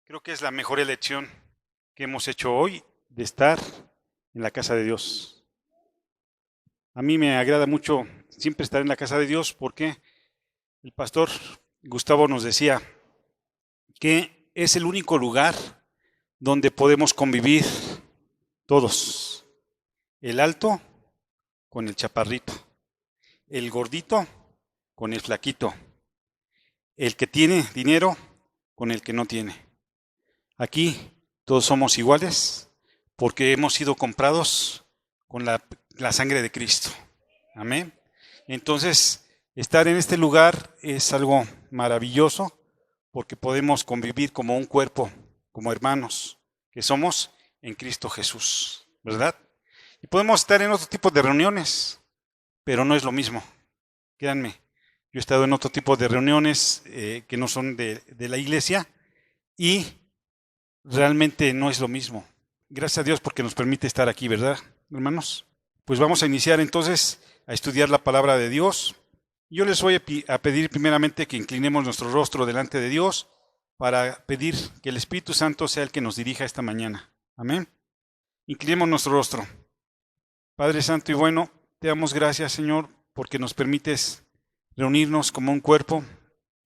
Creo que es la mejor elección que hemos hecho hoy de estar en la casa de Dios. A mí me agrada mucho siempre estar en la casa de Dios porque el pastor Gustavo nos decía que es el único lugar donde podemos convivir todos. El alto con el chaparrito, el gordito con el flaquito, el que tiene dinero con el que no tiene. Aquí todos somos iguales porque hemos sido comprados con la sangre de Cristo. Amén. Entonces, estar en este lugar es algo maravilloso porque podemos convivir como un cuerpo, como hermanos que somos en Cristo Jesús, ¿verdad? Y podemos estar en otro tipo de reuniones, pero no es lo mismo. Créanme, yo he estado en otro tipo de reuniones que no son de la iglesia y realmente no es lo mismo. Gracias a Dios porque nos permite estar aquí, ¿verdad, hermanos? Pues vamos a iniciar entonces a estudiar la palabra de Dios. Yo les voy a pedir primeramente que inclinemos nuestro rostro delante de Dios para pedir que el Espíritu Santo sea el que nos dirija esta mañana. Amén. Inclinemos nuestro rostro. Padre Santo y bueno, te damos gracias, Señor, porque nos permites reunirnos como un cuerpo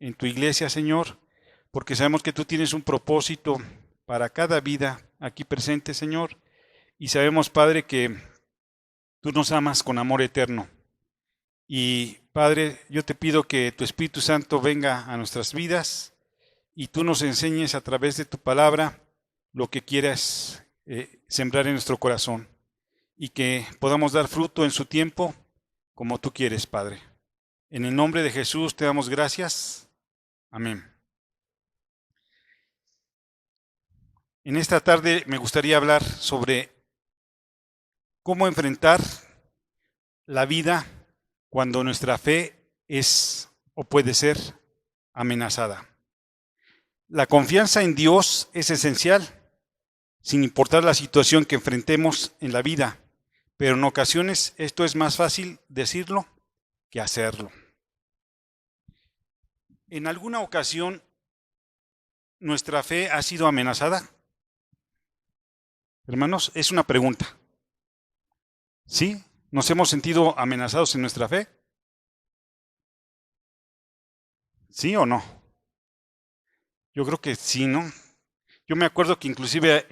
en tu iglesia, Señor, porque sabemos que tú tienes un propósito para cada vida aquí presente, Señor, y sabemos, Padre, que tú nos amas con amor eterno. Y, Padre, yo te pido que tu Espíritu Santo venga a nuestras vidas y tú nos enseñes a través de tu palabra lo que quieras sembrar en nuestro corazón y que podamos dar fruto en su tiempo como tú quieres, Padre. En el nombre de Jesús te damos gracias. Amén. En esta tarde me gustaría hablar sobre cómo enfrentar la vida cuando nuestra fe es o puede ser amenazada. La confianza en Dios es esencial, sin importar la situación que enfrentemos en la vida, pero en ocasiones esto es más fácil decirlo que hacerlo. ¿En alguna ocasión nuestra fe ha sido amenazada? Hermanos, es una pregunta. ¿Sí? ¿Nos hemos sentido amenazados en nuestra fe? ¿Sí o no? Yo creo que sí, ¿no? Yo me acuerdo que inclusive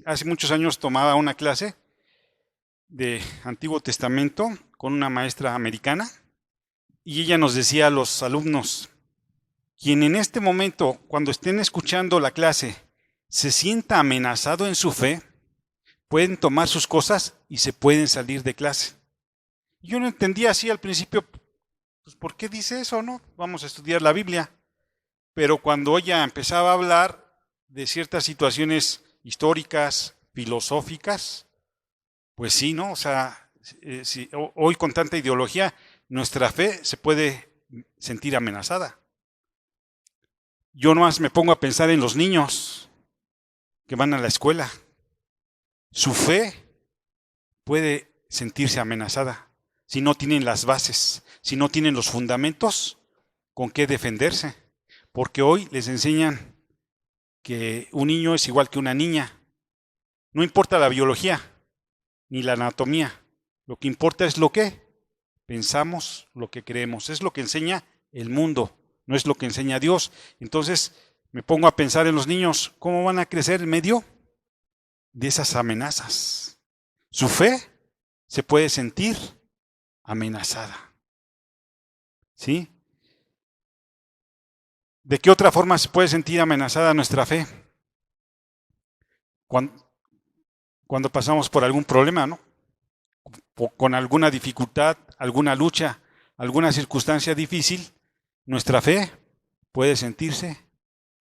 hace muchos años tomaba una clase de Antiguo Testamento con una maestra americana y ella nos decía a los alumnos, quien en este momento, cuando estén escuchando la clase, se sienta amenazado en su fe, pueden tomar sus cosas y se pueden salir de clase. Yo no entendía así al principio, pues ¿por qué dice eso, no? Vamos a estudiar la Biblia. Pero cuando ella empezaba a hablar de ciertas situaciones históricas, filosóficas, pues sí, ¿no? O sea, hoy con tanta ideología, nuestra fe se puede sentir amenazada. Yo nomás me pongo a pensar en los niños que van a la escuela. Su fe puede sentirse amenazada si no tienen las bases, si no tienen los fundamentos con qué defenderse. Porque hoy les enseñan que un niño es igual que una niña. No importa la biología ni la anatomía. Lo que importa es lo que pensamos, lo que creemos. Es lo que enseña el mundo, no es lo que enseña Dios. Entonces me pongo a pensar en los niños, ¿cómo van a crecer en medio de esas amenazas? Su fe se puede sentir amenazada. ¿Sí? ¿De qué otra forma se puede sentir amenazada nuestra fe? Cuando pasamos por algún problema, ¿no? Con alguna dificultad, alguna lucha, alguna circunstancia difícil, nuestra fe puede sentirse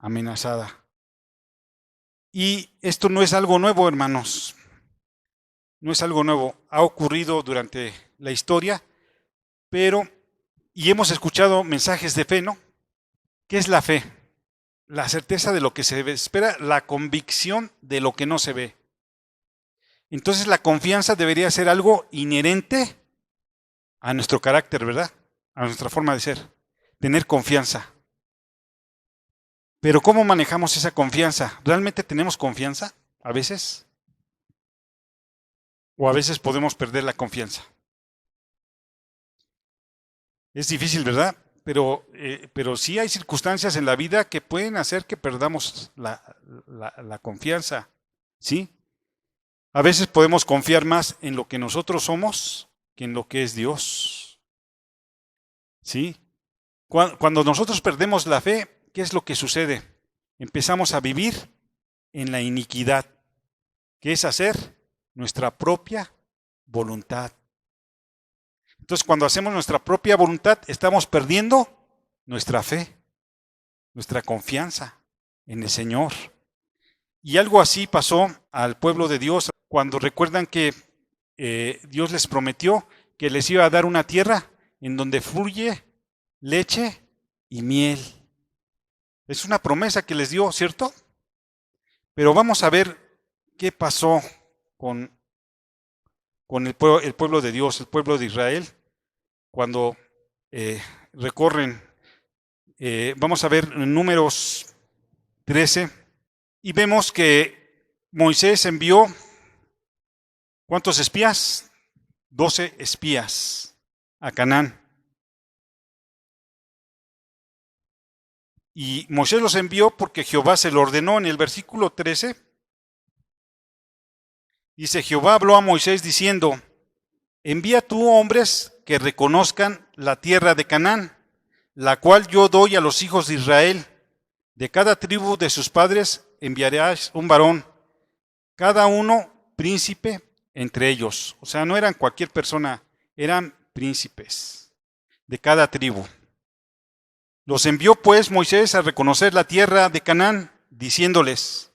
amenazada. Y esto no es algo nuevo, hermanos. No es algo nuevo. Ha ocurrido durante la historia, y hemos escuchado mensajes de fe, ¿no? ¿Qué es la fe? La certeza de lo que se espera, la convicción de lo que no se ve. Entonces la confianza debería ser algo inherente a nuestro carácter, ¿verdad? A nuestra forma de ser. Tener confianza. Pero ¿cómo manejamos esa confianza? ¿Realmente tenemos confianza a veces? ¿O a veces podemos perder la confianza? Es difícil, ¿verdad? Pero sí hay circunstancias en la vida que pueden hacer que perdamos la confianza, ¿sí? A veces podemos confiar más en lo que nosotros somos que en lo que es Dios, ¿sí? Cuando nosotros perdemos la fe, ¿qué es lo que sucede? Empezamos a vivir en la iniquidad, que es hacer nuestra propia voluntad. Entonces, cuando hacemos nuestra propia voluntad, estamos perdiendo nuestra fe, nuestra confianza en el Señor. Y algo así pasó al pueblo de Dios cuando recuerdan que Dios les prometió que les iba a dar una tierra en donde fluye leche y miel. Es una promesa que les dio, ¿cierto? Pero vamos a ver qué pasó con el pueblo de Dios, el pueblo de Israel, cuando recorren. Vamos a ver en Números 13 y vemos que Moisés envió, ¿cuántos espías? 12 espías a Canaán. Y Moisés los envió porque Jehová se lo ordenó. En el versículo 13 dice: Jehová habló a Moisés diciendo: envía tú hombres que reconozcan la tierra de Canaán, la cual yo doy a los hijos de Israel. De cada tribu de sus padres enviarás un varón, cada uno príncipe entre ellos. O sea, no eran cualquier persona, eran príncipes de cada tribu. Los envió pues Moisés a reconocer la tierra de Canaán, diciéndoles: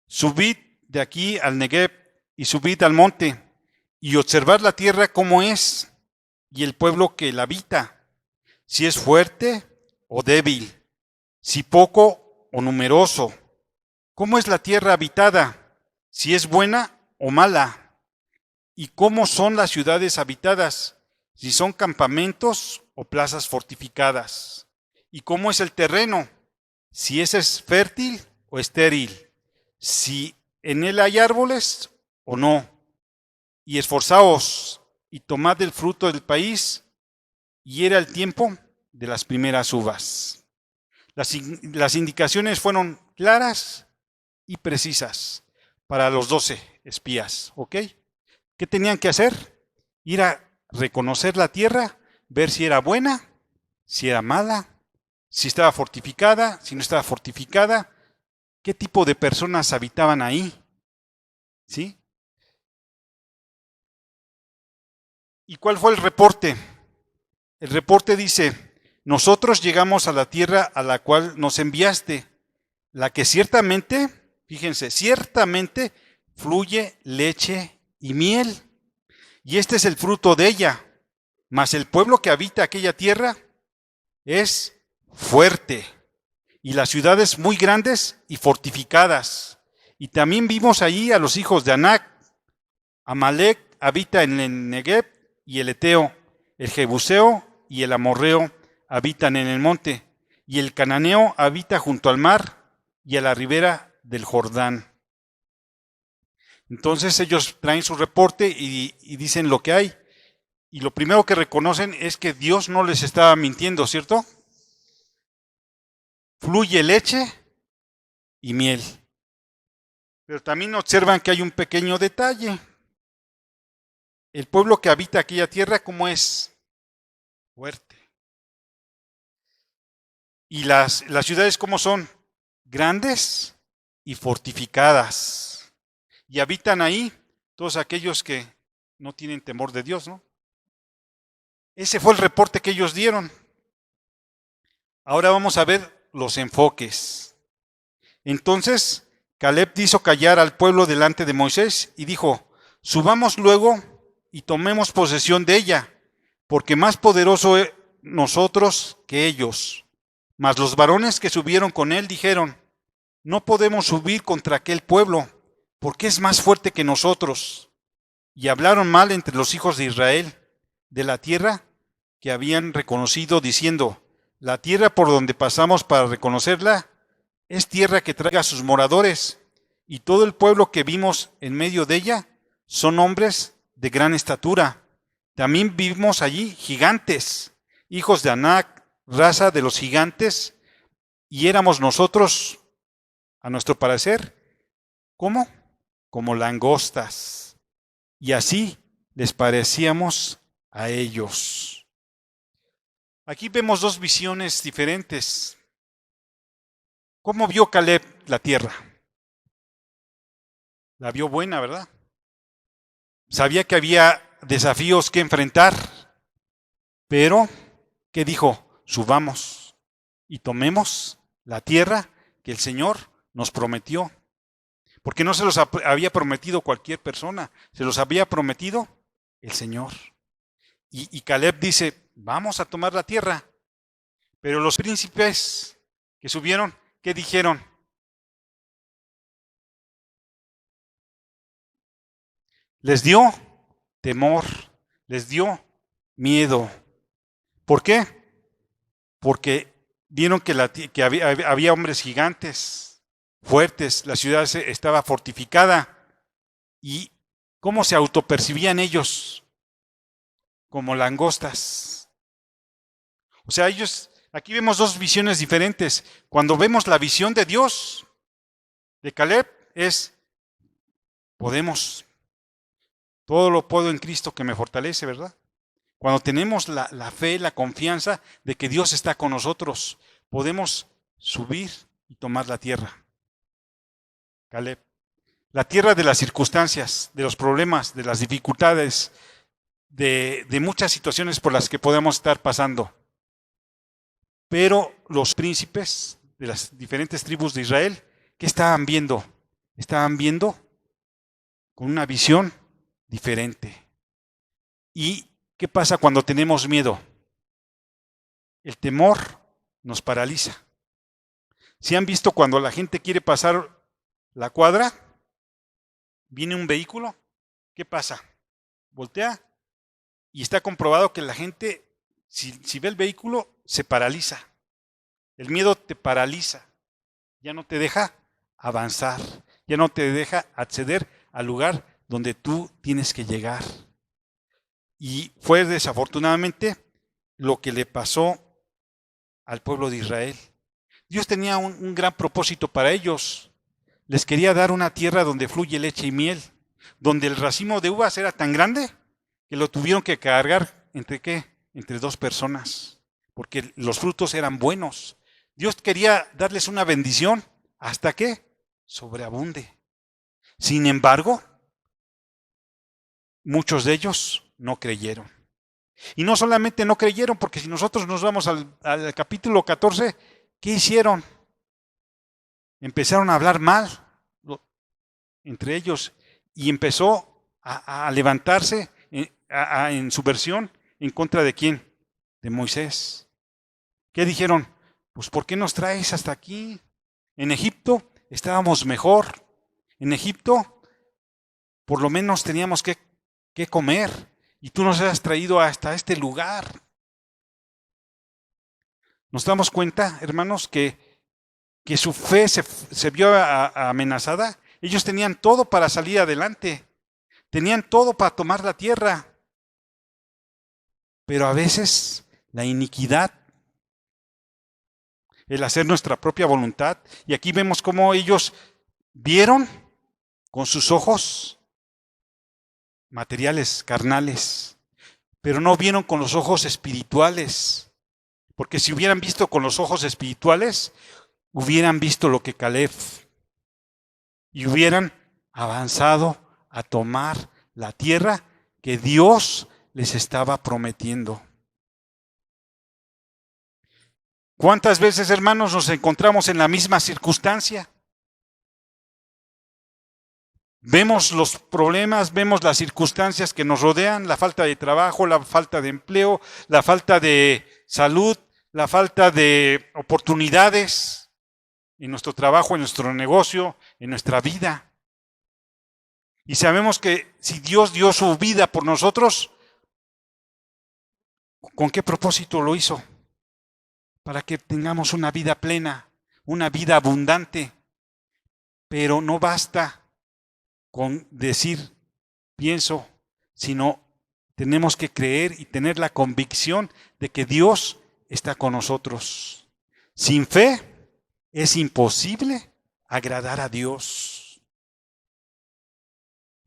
subid de aquí al Negev y subid al monte, y observad la tierra cómo es, y el pueblo que la habita, si es fuerte o débil, si poco o numeroso. ¿Cómo es la tierra habitada? Si es buena o mala. ¿Y cómo son las ciudades habitadas? Si son campamentos o plazas fortificadas. ¿Y cómo es el terreno? Si es fértil o estéril. Si en él hay árboles o no. Y esforzaos y tomad el fruto del país, y era el tiempo de las primeras uvas. Las indicaciones fueron claras y precisas para los 12 espías, ¿ok? ¿Qué tenían que hacer? Ir a reconocer la tierra, ver si era buena, si era mala, si estaba fortificada, si no estaba fortificada, qué tipo de personas habitaban ahí, ¿sí? ¿Y cuál fue el reporte? El reporte dice: nosotros llegamos a la tierra a la cual nos enviaste, la que ciertamente, fíjense, ciertamente fluye leche y miel, y este es el fruto de ella. Mas el pueblo que habita aquella tierra es fuerte, y las ciudades muy grandes y fortificadas. Y también vimos allí a los hijos de Anac. Amalec habita en el Negev, y el Eteo, el Jebuseo y el Amorreo habitan en el monte, y el Cananeo habita junto al mar y a la ribera del Jordán. Entonces ellos traen su reporte y dicen lo que hay. Y lo primero que reconocen es que Dios no les estaba mintiendo, ¿cierto? Fluye leche y miel. Pero también observan que hay un pequeño detalle. El pueblo que habita aquella tierra, ¿cómo es? Fuerte. Y las ciudades, ¿cómo son? Grandes y fortificadas. Y habitan ahí todos aquellos que no tienen temor de Dios, ¿no? Ese fue el reporte que ellos dieron. Ahora vamos a ver los enfoques. Entonces Caleb hizo callar al pueblo delante de Moisés y dijo: subamos luego y tomemos posesión de ella, porque más poderoso nosotros que ellos. Mas los varones que subieron con él dijeron: no podemos subir contra aquel pueblo, porque es más fuerte que nosotros. Y hablaron mal entre los hijos de Israel de la tierra que habían reconocido, diciendo: la tierra por donde pasamos para reconocerla es tierra que traiga a sus moradores, y todo el pueblo que vimos en medio de ella son hombres de gran estatura. También vimos allí gigantes, hijos de Anac, raza de los gigantes, y éramos nosotros, a nuestro parecer, ¿cómo? Como langostas. Y así les parecíamos a ellos. Aquí vemos dos visiones diferentes. ¿Cómo vio Caleb la tierra? La vio buena, ¿verdad? Sabía que había desafíos que enfrentar, pero, ¿qué dijo? Subamos y tomemos la tierra que el Señor nos prometió. Porque no se los había prometido cualquier persona, se los había prometido el Señor. Y Caleb dice, vamos a tomar la tierra. Pero los príncipes que subieron, ¿qué dijeron? Les dio temor, les dio miedo. ¿Por qué? Porque vieron que había hombres gigantes, fuertes, la ciudad estaba fortificada. ¿Y cómo se autopercibían ellos? Como langostas. O sea, aquí vemos dos visiones diferentes. Cuando vemos la visión de Dios, de Caleb, podemos, todo lo puedo en Cristo que me fortalece, ¿verdad? Cuando tenemos la fe, la confianza de que Dios está con nosotros, podemos subir y tomar la tierra. Caleb. La tierra de las circunstancias, de los problemas, de las dificultades, de muchas situaciones por las que podemos estar pasando. Pero los príncipes de las diferentes tribus de Israel, ¿qué estaban viendo? Estaban viendo con una visión diferente. ¿Y qué pasa cuando tenemos miedo? El temor nos paraliza. ¿Sí han visto cuando la gente quiere pasar la cuadra? Viene un vehículo, ¿qué pasa? Voltea y está comprobado que la gente, si ve el vehículo, se paraliza. El miedo te paraliza. Ya no te deja avanzar. Ya no te deja acceder al lugar donde tú tienes que llegar. Y fue desafortunadamente lo que le pasó al pueblo de Israel. Dios tenía un gran propósito para ellos. Les quería dar una tierra donde fluye leche y miel, donde el racimo de uvas era tan grande que lo tuvieron que cargar ¿entre qué? Entre dos personas, porque los frutos eran buenos. Dios quería darles una bendición hasta que sobreabunde. Sin embargo, muchos de ellos no creyeron. Y no solamente no creyeron, porque si nosotros nos vamos al capítulo 14, ¿qué hicieron? Empezaron a hablar mal entre ellos y empezó a levantarse en su versión en contra de ¿quién? De Moisés. ¿Qué dijeron? Pues ¿por qué nos traes hasta aquí? En Egipto estábamos mejor. En Egipto por lo menos teníamos que comer y tú nos has traído hasta este lugar. Nos damos cuenta, hermanos, que su fe se vio amenazada. Ellos tenían todo para salir adelante. Tenían todo para tomar la tierra. Pero a veces la iniquidad, el hacer nuestra propia voluntad, y aquí vemos cómo ellos vieron con sus ojos materiales, carnales, pero no vieron con los ojos espirituales. Porque si hubieran visto con los ojos espirituales, hubieran visto lo que Caleb y hubieran avanzado a tomar la tierra que Dios les estaba prometiendo. ¿Cuántas veces, hermanos, nos encontramos en la misma circunstancia? Vemos los problemas, vemos las circunstancias que nos rodean, la falta de trabajo, la falta de empleo, la falta de salud, la falta de oportunidades en nuestro trabajo, en nuestro negocio, en nuestra vida. Y sabemos que si Dios dio su vida por nosotros, ¿con qué propósito lo hizo? Para que tengamos una vida plena, una vida abundante. Pero no basta con decir, pienso, sino tenemos que creer y tener la convicción de que Dios está con nosotros. Sin fe es imposible agradar a Dios.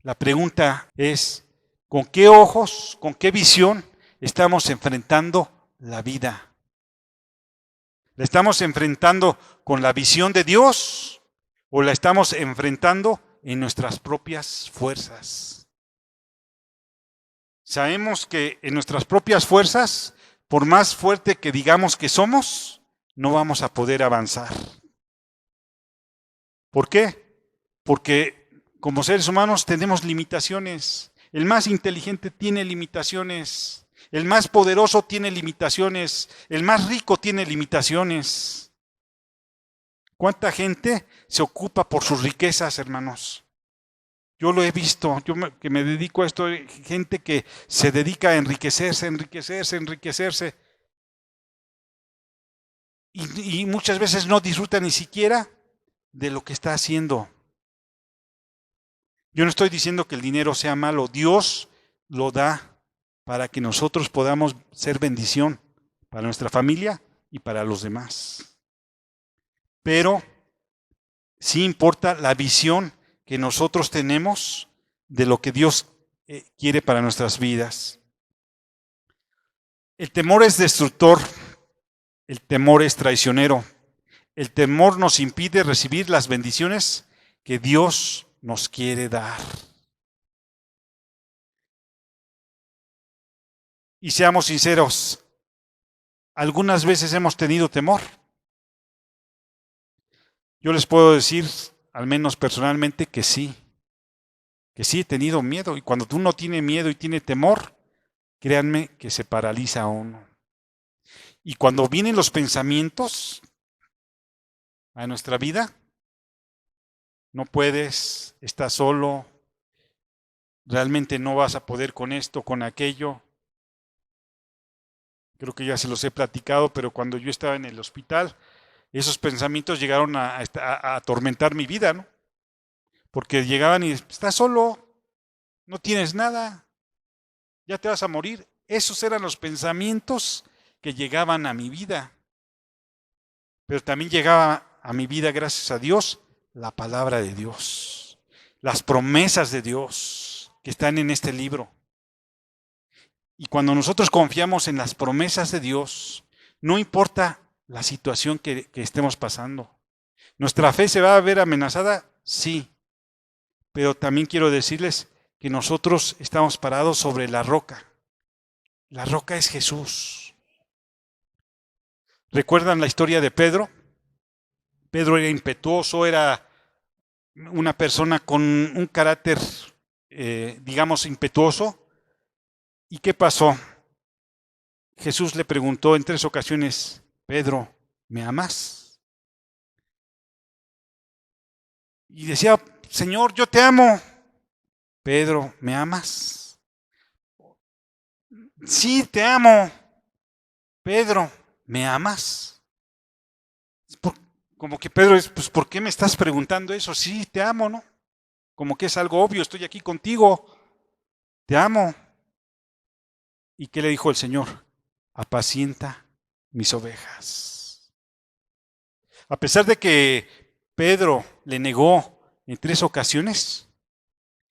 La pregunta es, ¿con qué ojos, con qué visión estamos enfrentando la vida? ¿La estamos enfrentando con la visión de Dios o la estamos enfrentando en nuestras propias fuerzas? Sabemos que en nuestras propias fuerzas, por más fuerte que digamos que somos, no vamos a poder avanzar. ¿Por qué? Porque como seres humanos tenemos limitaciones. El más inteligente tiene limitaciones. El más poderoso tiene limitaciones. El más rico tiene limitaciones. ¿Cuánta gente se ocupa por sus riquezas, hermanos? Yo lo he visto, que me dedico a esto, gente que se dedica a enriquecerse. Y muchas veces no disfruta ni siquiera de lo que está haciendo. Yo no estoy diciendo que el dinero sea malo, Dios lo da para que nosotros podamos ser bendición para nuestra familia y para los demás. Pero sí importa la visión que nosotros tenemos de lo que Dios quiere para nuestras vidas. El temor es destructor, el temor es traicionero, el temor nos impide recibir las bendiciones que Dios nos quiere dar. Y seamos sinceros, algunas veces hemos tenido temor. Yo les puedo decir, al menos personalmente, que sí he tenido miedo. Y cuando uno tiene miedo y tiene temor, créanme que se paraliza uno. Y cuando vienen los pensamientos a nuestra vida, no puedes, estás solo, realmente no vas a poder con esto, con aquello. Creo que ya se los he platicado, pero cuando yo estaba en el hospital, esos pensamientos llegaron a atormentar mi vida, ¿no? Porque llegaban y estás solo, no tienes nada, ya te vas a morir. Esos eran los pensamientos que llegaban a mi vida. Pero también llegaba a mi vida, gracias a Dios, la palabra de Dios, las promesas de Dios que están en este libro. Y cuando nosotros confiamos en las promesas de Dios, no importa la situación que estemos pasando. ¿Nuestra fe se va a ver amenazada? Sí. Pero también quiero decirles que nosotros estamos parados sobre la roca. La roca es Jesús. ¿Recuerdan la historia de Pedro? Pedro era impetuoso, era una persona con un carácter, digamos, impetuoso. ¿Y qué pasó? Jesús le preguntó en 3 ocasiones, Pedro, ¿me amas? Y decía, Señor, yo te amo. Pedro, ¿me amas? Sí, te amo. Pedro, ¿me amas? Como que Pedro es, pues, ¿por qué me estás preguntando eso? Sí, te amo, ¿no? Como que es algo obvio, estoy aquí contigo. Te amo. ¿Y qué le dijo el Señor? Apacienta mis ovejas. A pesar de que Pedro le negó en 3 ocasiones,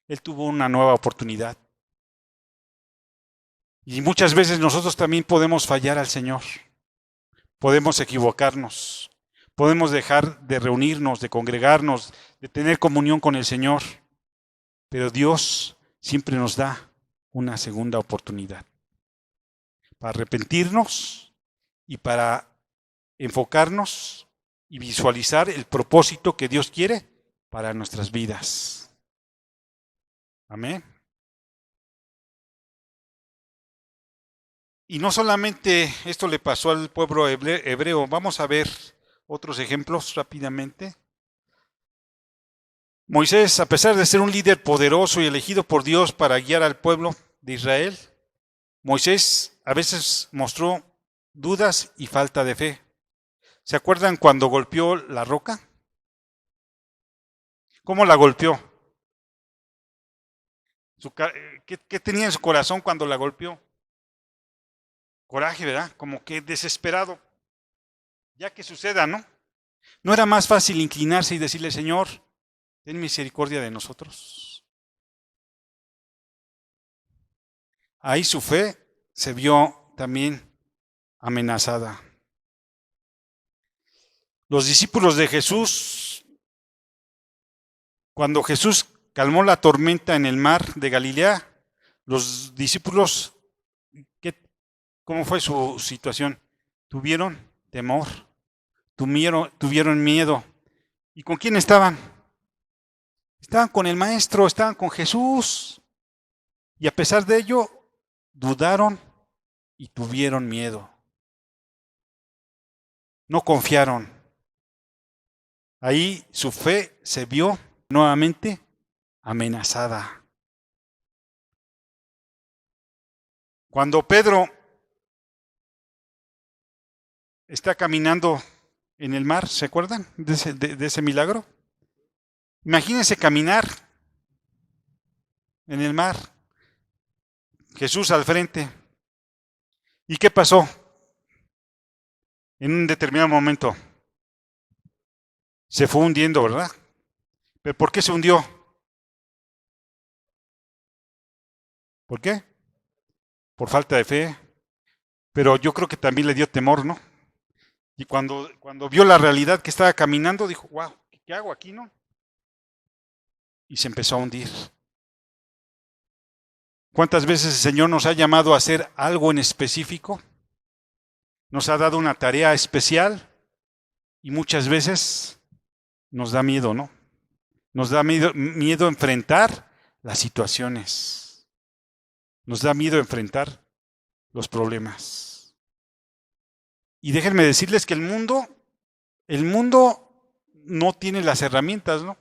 él tuvo una nueva oportunidad. Y muchas veces nosotros también podemos fallar al Señor. Podemos equivocarnos. Podemos dejar de reunirnos, de congregarnos, de tener comunión con el Señor. Pero Dios siempre nos da una segunda oportunidad para arrepentirnos y para enfocarnos y visualizar el propósito que Dios quiere para nuestras vidas. Amén. Y no solamente esto le pasó al pueblo hebreo, vamos a ver otros ejemplos rápidamente. Moisés, a pesar de ser un líder poderoso y elegido por Dios para guiar al pueblo de Israel, Moisés a veces mostró dudas y falta de fe. ¿Se acuerdan cuando golpeó la roca? ¿Cómo la golpeó? ¿Qué tenía en su corazón cuando la golpeó? Coraje, ¿verdad? Como que desesperado. Ya que suceda, ¿no? ¿No era más fácil inclinarse y decirle, Señor, ten misericordia de nosotros? Ahí su fe se vio también amenazada. Los discípulos de Jesús, cuando Jesús calmó la tormenta en el mar de Galilea, los discípulos, ¿cómo fue su situación? Tuvieron temor, tuvieron miedo. ¿Y con quién estaban? Estaban con el Maestro, estaban con Jesús. Y a pesar de ello, dudaron y tuvieron miedo. No confiaron. Ahí su fe se vio nuevamente amenazada. Cuando Pedro está caminando en el mar, ¿se acuerdan de ese milagro? Imagínense caminar en el mar, Jesús al frente. ¿Y qué pasó? En un determinado momento se fue hundiendo, ¿verdad? ¿Pero por qué se hundió? ¿Por qué? Por falta de fe. Pero yo creo que también le dio temor, ¿no? Y cuando vio la realidad que estaba caminando, dijo, wow, ¿qué hago aquí, no? Y se empezó a hundir. ¿Cuántas veces el Señor nos ha llamado a hacer algo en específico? Nos ha dado una tarea especial y muchas veces nos da miedo, ¿no? Nos da miedo enfrentar las situaciones. Nos da miedo enfrentar los problemas. Y déjenme decirles que el mundo no tiene las herramientas, ¿no?,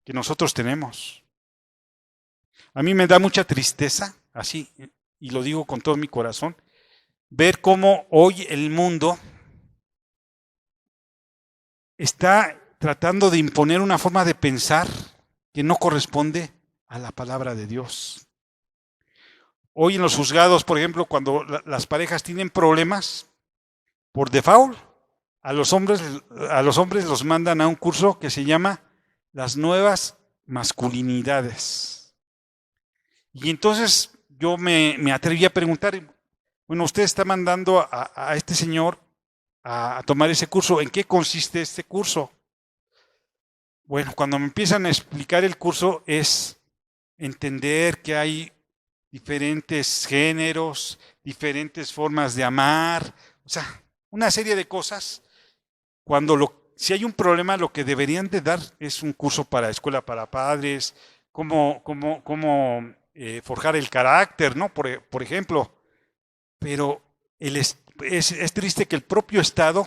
que nosotros tenemos. A mí me da mucha tristeza, así, y lo digo con todo mi corazón, ver cómo hoy el mundo está tratando de imponer una forma de pensar que no corresponde a la palabra de Dios. Hoy en los juzgados, por ejemplo, cuando las parejas tienen problemas, por default, a los hombres los mandan a un curso que se llama Las Nuevas Masculinidades. Y entonces yo me atreví a preguntar, bueno, usted está mandando a este señor a tomar ese curso, ¿en qué consiste este curso? Bueno, cuando me empiezan a explicar el curso es entender que hay diferentes géneros, diferentes formas de amar, o sea, una serie de cosas. Si hay un problema, lo que deberían de dar es un curso para escuela para padres, cómo forjar el carácter, ¿no? Por ejemplo. Pero es triste que el propio Estado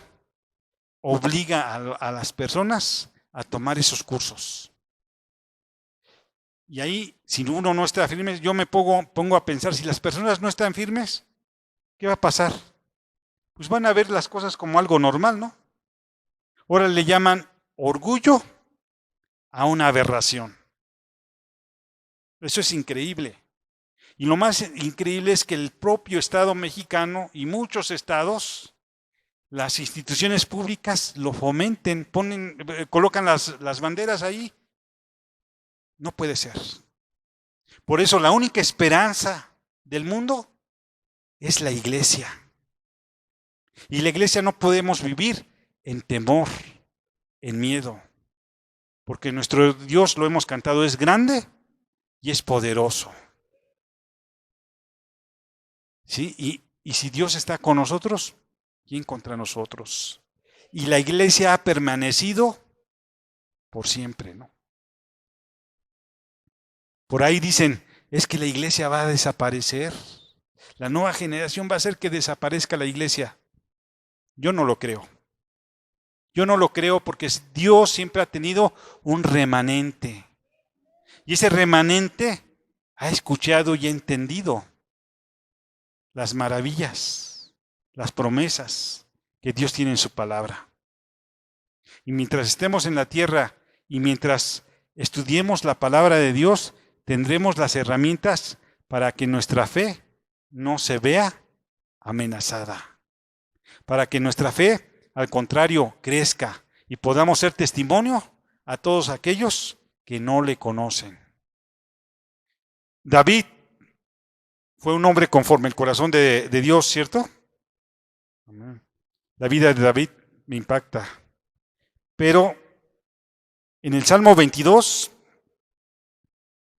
obliga a las personas a tomar esos cursos. Y ahí, si uno no está firme, yo me pongo a pensar, si las personas no están firmes, ¿qué va a pasar? Pues van a ver las cosas como algo normal, ¿no? Ahora le llaman orgullo a una aberración. Eso es increíble. Y lo más increíble es que el propio Estado mexicano y muchos estados, las instituciones públicas lo fomenten, colocan las banderas ahí. No puede ser. Por eso la única esperanza del mundo es la iglesia. Y la iglesia no podemos vivir en temor, en miedo. Porque nuestro Dios, lo hemos cantado, es grande y es poderoso. ¿Sí? Y si Dios está con nosotros, ¿quién contra nosotros? Y la iglesia ha permanecido por siempre, ¿no? Por ahí dicen, es que la iglesia va a desaparecer. La nueva generación va a hacer que desaparezca la iglesia. Yo no lo creo. Yo no lo creo porque Dios siempre ha tenido un remanente. Y ese remanente ha escuchado y ha entendido las maravillas, las promesas que Dios tiene en su palabra. Y mientras estemos en la tierra y mientras estudiemos la palabra de Dios, tendremos las herramientas para que nuestra fe no se vea amenazada. Para que nuestra fe, al contrario, crezca y podamos ser testimonio a todos aquellos que no le conocen. David fue un hombre conforme al corazón de Dios, ¿cierto? La vida de David me impacta. Pero en el Salmo 22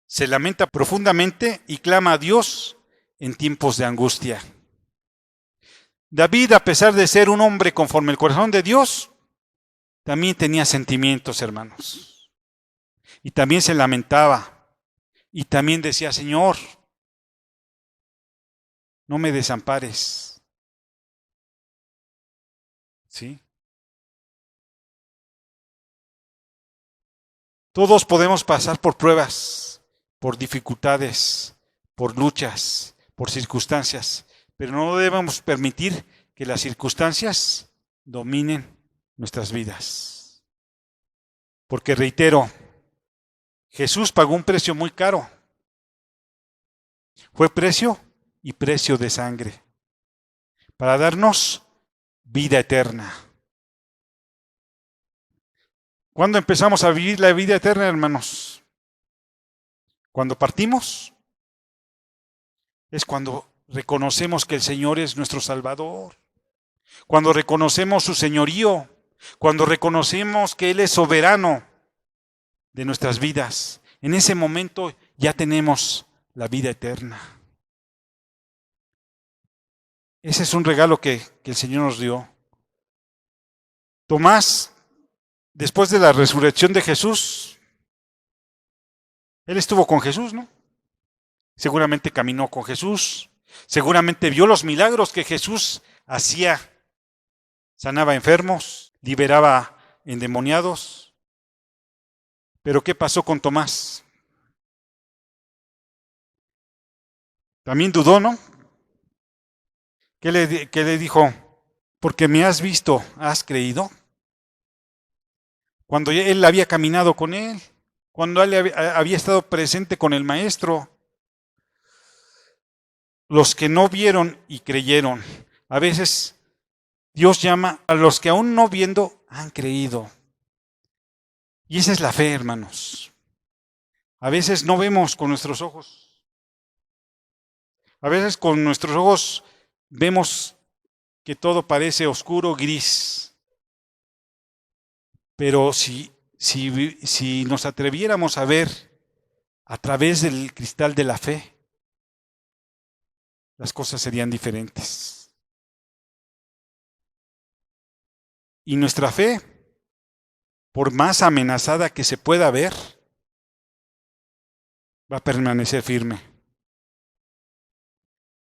se lamenta profundamente y clama a Dios en tiempos de angustia. David, a pesar de ser un hombre conforme al corazón de Dios, también tenía sentimientos, hermanos. Y también se lamentaba. Y también decía, Señor, no me desampares. ¿Sí? Todos podemos pasar por pruebas, por dificultades, por luchas, por circunstancias, pero no debemos permitir que las circunstancias dominen nuestras vidas. Porque reitero, Jesús pagó un precio muy caro. Fue precio y precio de sangre para darnos vida eterna. ¿Cuándo empezamos a vivir la vida eterna, hermanos? Cuando partimos. Es cuando reconocemos que el Señor es nuestro Salvador. Cuando reconocemos su señorío. Cuando reconocemos que Él es soberano de nuestras vidas. En ese momento ya tenemos la vida eterna. Ese es un regalo que el Señor nos dio. Tomás, después de la resurrección de Jesús, él estuvo con Jesús, ¿no? Seguramente caminó con Jesús, seguramente vio los milagros que Jesús hacía. Sanaba enfermos, liberaba endemoniados. Pero ¿qué pasó con Tomás? También dudó, ¿no? ¿Qué le dijo? Porque me has visto, ¿has creído? Cuando él había caminado con él, cuando él había estado presente con el Maestro. Los que no vieron y creyeron. A veces Dios llama a los que aún no viendo han creído. Y esa es la fe, hermanos. A veces no vemos con nuestros ojos. A veces con nuestros ojos vemos que todo parece oscuro, gris. Pero si nos atreviéramos a ver a través del cristal de la fe, las cosas serían diferentes. Y nuestra fe, por más amenazada que se pueda ver, va a permanecer firme.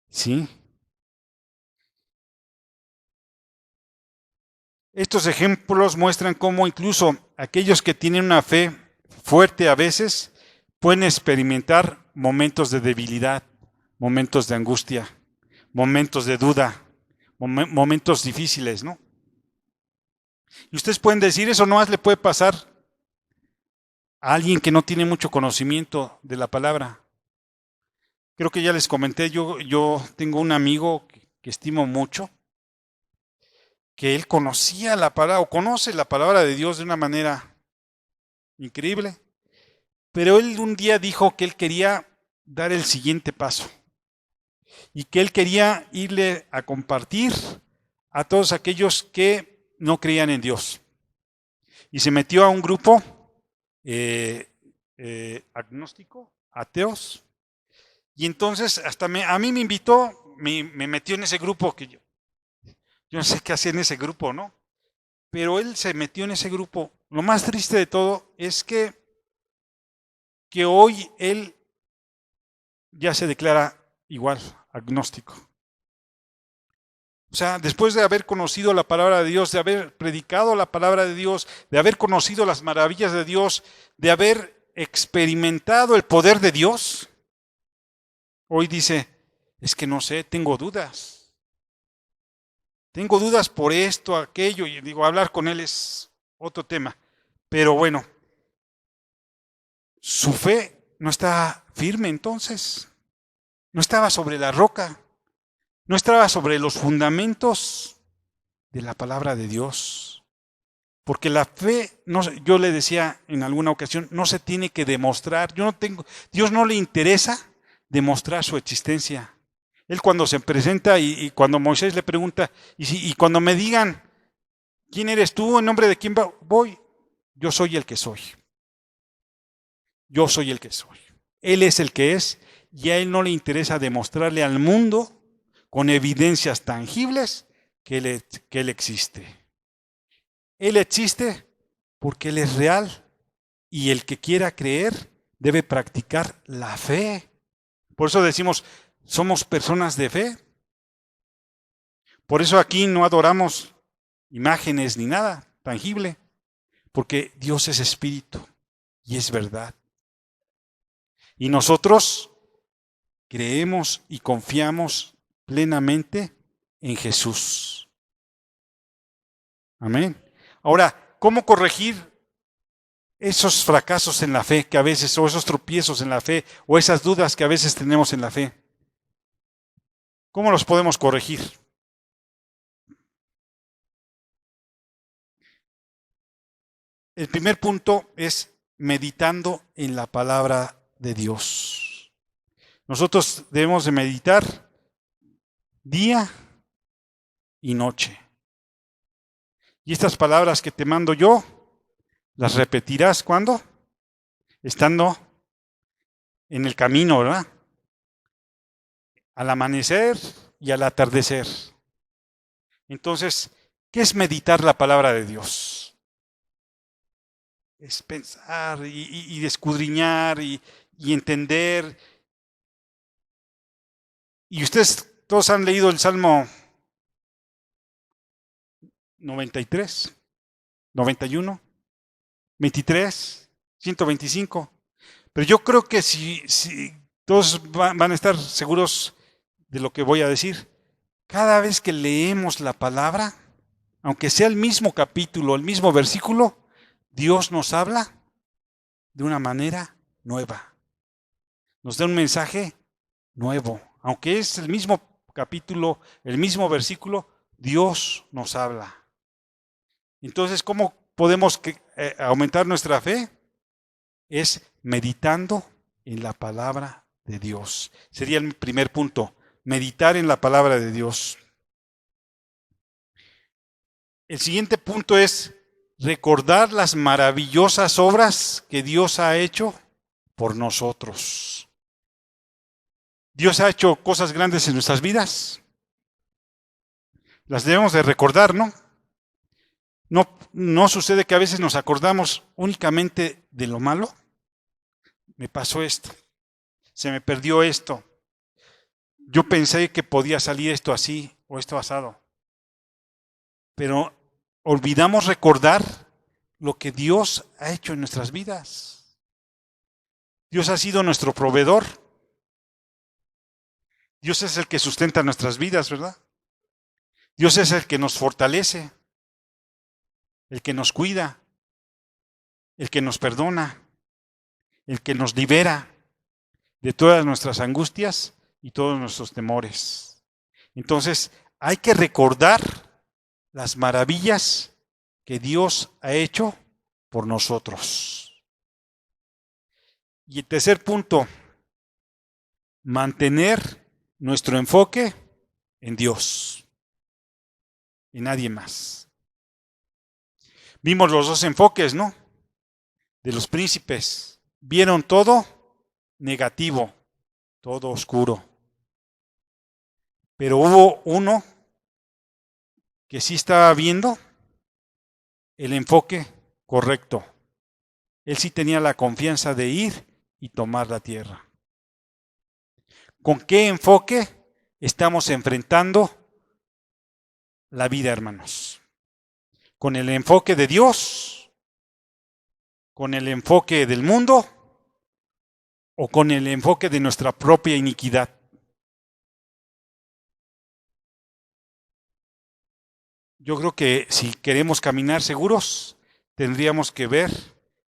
¿Sí? Estos ejemplos muestran cómo incluso aquellos que tienen una fe fuerte a veces pueden experimentar momentos de debilidad, momentos de angustia, momentos de duda, momentos difíciles, ¿no? Y ustedes pueden decir, eso no más le puede pasar a alguien que no tiene mucho conocimiento de la palabra. Creo que ya les comenté, yo tengo un amigo que estimo mucho, que él conocía la palabra, o conoce la palabra de Dios de una manera increíble, pero él un día dijo que él quería dar el siguiente paso, y que él quería irle a compartir a todos aquellos que no creían en Dios. Y se metió a un grupo agnóstico, ateos, y entonces hasta a mí me invitó, me metió en ese grupo que yo no sé qué hacía en ese grupo, ¿no? Pero él se metió en ese grupo. Lo más triste de todo es que hoy él ya se declara igual, agnóstico. O sea, después de haber conocido la palabra de Dios, de haber predicado la palabra de Dios, de haber conocido las maravillas de Dios, de haber experimentado el poder de Dios, hoy dice, es que no sé, tengo dudas. tengo dudas por esto, aquello, y digo, hablar con él es otro tema. Pero bueno, su fe no está firme entonces, no estaba sobre la roca, no estaba sobre los fundamentos de la palabra de Dios. Porque la fe, no, yo le decía en alguna ocasión, no se tiene que demostrar. Dios no le interesa demostrar su existencia. Él cuando se presenta y cuando Moisés le pregunta, y cuando me digan, ¿quién eres tú? ¿En nombre de quién voy? Yo soy el que soy. Yo soy el que soy. Él es el que es, y a él no le interesa demostrarle al mundo con evidencias tangibles que él existe. Él existe porque Él es real, y el que quiera creer debe practicar la fe. Por eso decimos, somos personas de fe. Por eso aquí no adoramos imágenes ni nada tangible, porque Dios es espíritu y es verdad. Y nosotros creemos y confiamos plenamente en Jesús. Amén. Ahora, ¿cómo corregir esos fracasos en la fe que a veces, o esos tropiezos en la fe, o esas dudas que a veces tenemos en la fe? ¿Cómo los podemos corregir? El primer punto es meditando en la palabra de Dios. Nosotros debemos de meditar día y noche. Y estas palabras que te mando yo, las repetirás ¿cuándo? Estando en el camino, ¿verdad? Al amanecer y al atardecer. Entonces, ¿qué es meditar la palabra de Dios? Es pensar y escudriñar y entender. Y ustedes todos han leído el Salmo 93, 91, 23, 125. Pero yo creo que si todos van a estar seguros de lo que voy a decir, cada vez que leemos la palabra, aunque sea el mismo capítulo, el mismo versículo, Dios nos habla de una manera nueva. Nos da un mensaje nuevo. Aunque es el mismo capítulo, el mismo versículo, Dios nos habla. Entonces, ¿cómo podemos aumentar nuestra fe? Es meditando en la palabra de Dios. Sería el primer punto, meditar en la palabra de Dios. El siguiente punto es recordar las maravillosas obras que Dios ha hecho por nosotros. Dios ha hecho cosas grandes en nuestras vidas. Las debemos de recordar, ¿no? No sucede que a veces nos acordamos únicamente de lo malo. Me pasó esto, se me perdió esto. Yo pensé que podía salir esto así o esto asado. Pero olvidamos recordar lo que Dios ha hecho en nuestras vidas. Dios ha sido nuestro proveedor. Dios es el que sustenta nuestras vidas, ¿verdad? Dios es el que nos fortalece, el que nos cuida, el que nos perdona, el que nos libera de todas nuestras angustias y todos nuestros temores. Entonces, hay que recordar las maravillas que Dios ha hecho por nosotros. Y el tercer punto, mantener nuestro enfoque en Dios, en nadie más. Vimos los dos enfoques, ¿no? De los príncipes. Vieron todo negativo, todo oscuro. Pero hubo uno que sí estaba viendo el enfoque correcto. Él sí tenía la confianza de ir y tomar la tierra. ¿Con qué enfoque estamos enfrentando la vida, hermanos? ¿Con el enfoque de Dios? ¿Con el enfoque del mundo? ¿O con el enfoque de nuestra propia iniquidad? yo creo que si queremos caminar seguros, tendríamos que ver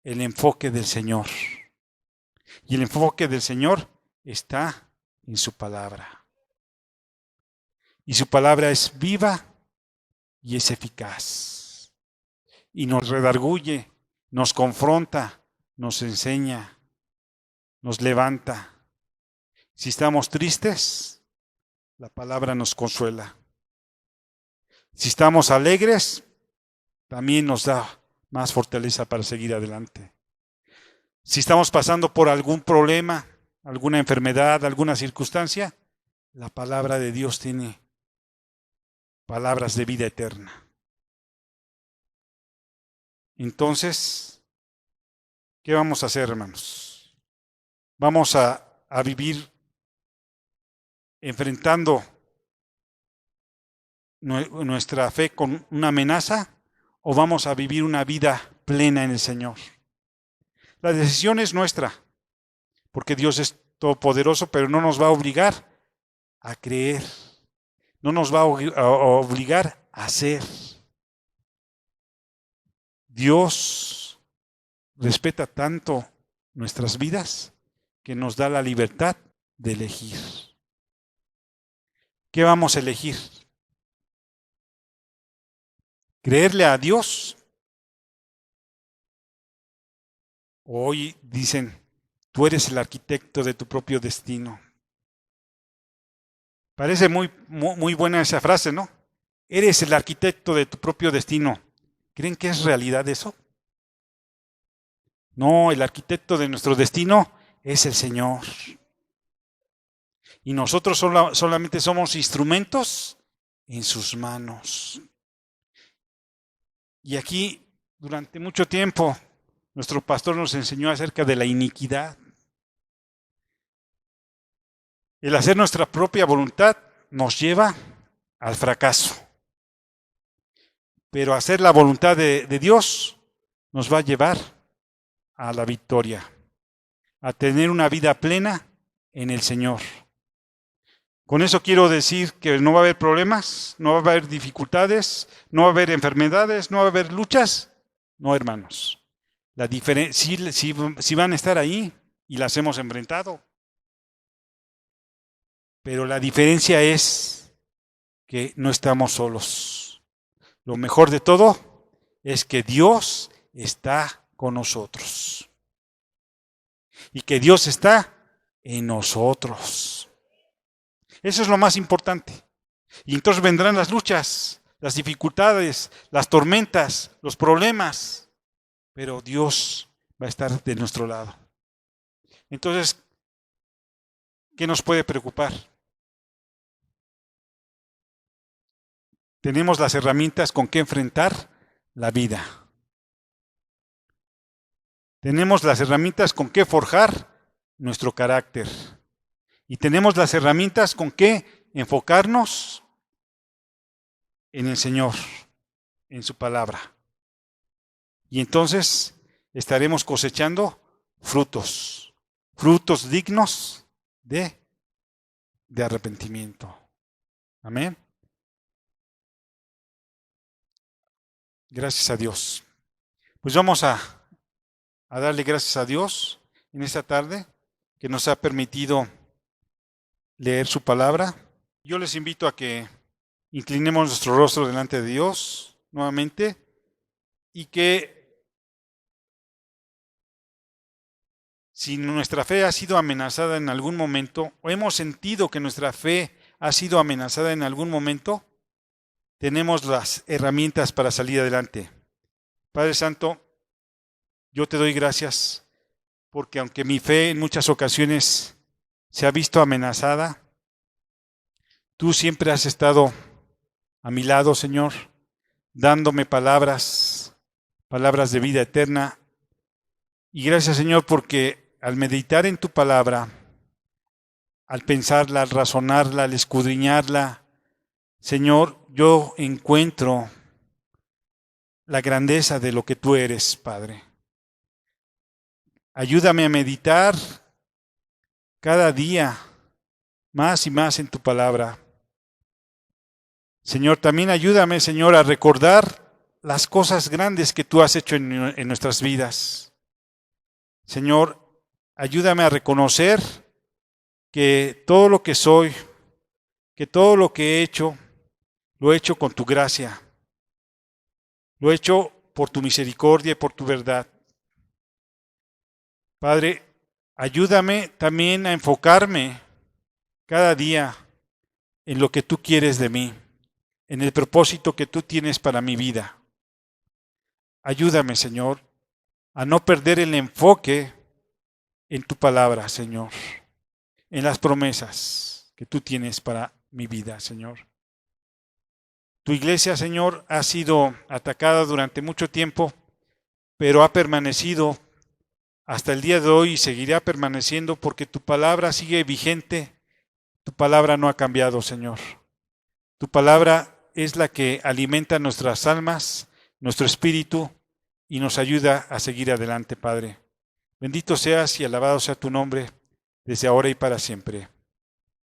el enfoque del Señor. Y el enfoque del Señor está en su palabra. Y su palabra es viva y es eficaz. Y nos redarguye, nos confronta, nos enseña, nos levanta. Si estamos tristes, la palabra nos consuela. Si estamos alegres, también nos da más fortaleza para seguir adelante. Si estamos pasando por algún problema, alguna enfermedad, alguna circunstancia, la palabra de Dios tiene palabras de vida eterna. Entonces, ¿qué vamos a hacer, hermanos? ¿Vamos a vivir enfrentando nuestra fe con una amenaza o vamos a vivir una vida plena en el Señor? La decisión es nuestra, porque Dios es todopoderoso, pero no nos va a obligar a creer, no nos va a obligar a hacer. Dios respeta tanto nuestras vidas que nos da la libertad de elegir. ¿Qué vamos a elegir? ¿Creerle a Dios? Hoy dicen, tú eres el arquitecto de tu propio destino. Parece muy buena esa frase, ¿no? Eres el arquitecto de tu propio destino. ¿Creen que es realidad eso? No, el arquitecto de nuestro destino es el Señor. Y nosotros solamente somos instrumentos en sus manos. Y aquí, durante mucho tiempo, nuestro pastor nos enseñó acerca de la iniquidad. El hacer nuestra propia voluntad nos lleva al fracaso. Pero hacer la voluntad de Dios nos va a llevar a la victoria, a tener una vida plena en el Señor. Con eso quiero decir que no va a haber problemas, no va a haber dificultades, no va a haber enfermedades, no va a haber luchas. No, hermanos. La diferencia, sí van a estar ahí y las hemos enfrentado. Pero la diferencia es que no estamos solos. Lo mejor de todo es que Dios está con nosotros. Y que Dios está en nosotros. Eso es lo más importante. Y entonces vendrán las luchas, las dificultades, las tormentas, los problemas. Pero Dios va a estar de nuestro lado. Entonces, ¿qué nos puede preocupar? Tenemos las herramientas con que enfrentar la vida. Tenemos las herramientas con que forjar nuestro carácter. Y tenemos las herramientas con que enfocarnos en el Señor, en su palabra. Y entonces estaremos cosechando frutos dignos de arrepentimiento. Amén. Gracias a Dios. Pues vamos a darle gracias a Dios en esta tarde que nos ha permitido leer su palabra. Yo les invito a que inclinemos nuestro rostro delante de Dios nuevamente y que si nuestra fe ha sido amenazada en algún momento o hemos sentido que nuestra fe ha sido amenazada en algún momento, tenemos las herramientas para salir adelante. Padre Santo, yo te doy gracias porque aunque mi fe en muchas ocasiones se ha visto amenazada, tú siempre has estado a mi lado, Señor, dándome palabras de vida eterna. Y gracias, Señor, porque al meditar en tu palabra, al pensarla, al razonarla, al escudriñarla, Señor, yo encuentro la grandeza de lo que tú eres, Padre. Ayúdame a meditar cada día más y más en tu palabra. Señor, también ayúdame, Señor, a recordar las cosas grandes que tú has hecho en nuestras vidas. Señor, ayúdame a reconocer que todo lo que soy, que todo lo que he hecho, lo he hecho con tu gracia. Lo he hecho por tu misericordia y por tu verdad. Padre, ayúdame también a enfocarme cada día en lo que tú quieres de mí, en el propósito que tú tienes para mi vida. Ayúdame, Señor, a no perder el enfoque en tu palabra, Señor, en las promesas que tú tienes para mi vida, Señor. Tu iglesia, Señor, ha sido atacada durante mucho tiempo, pero ha permanecido hasta el día de hoy y seguirá permaneciendo porque tu palabra sigue vigente. Tu palabra no ha cambiado, Señor. Tu palabra es la que alimenta nuestras almas, nuestro espíritu y nos ayuda a seguir adelante, Padre. Bendito seas y alabado sea tu nombre desde ahora y para siempre.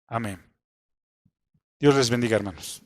Amén. Dios les bendiga, hermanos.